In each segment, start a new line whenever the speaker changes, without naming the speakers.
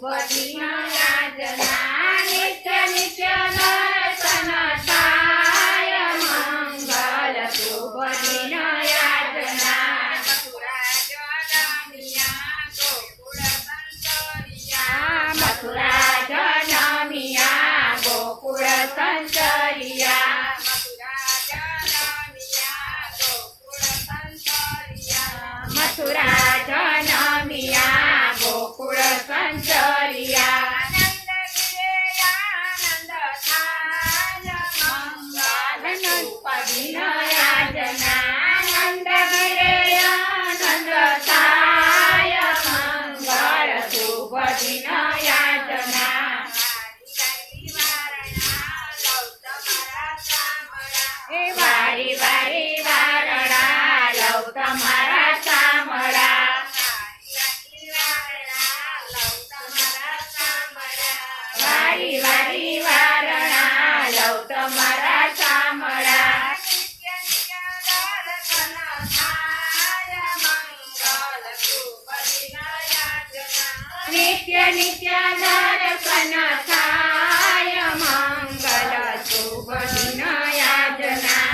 दिन याजना नित्य नित्य दर्शन थाय मंगल शुभ दिन याजना मथुरा जनमिया गोकुल संचरिया मथुरा जनमिया गोकुल संचरिया आनंद थाय मंगल शुभ दिन याजना आनंद गिरे आनंद थाय मंगल शुभ दिन याजना वारी वारी वारणा लव तमारा सामड़ा वारी वारी वारणा लव तमारा सामड़ा नित्य नित्य दर्शन थाय मंगल शुभ दिन याजना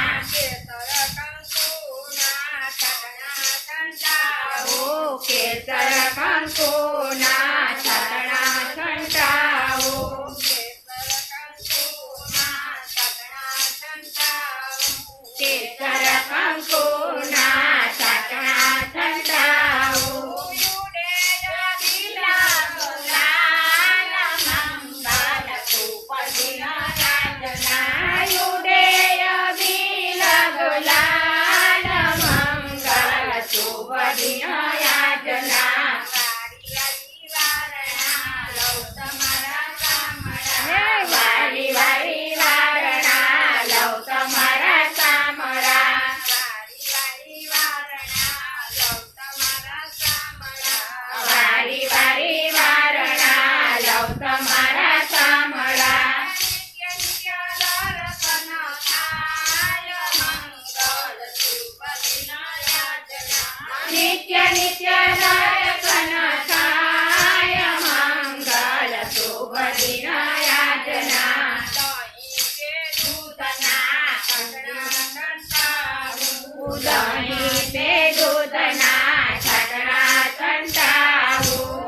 केसर कंकुना छटना छंटाओ केसर कंकुना छटना छंटाओ वारी वारी वारणा लव तमारा सामड़ा वारी वारी वारणा लव तमारा सामड़ा नित्य नित्य दर्शन थाय मंगल शुभ दिन याजना उदनी पे दूधना छटना छंटाऊ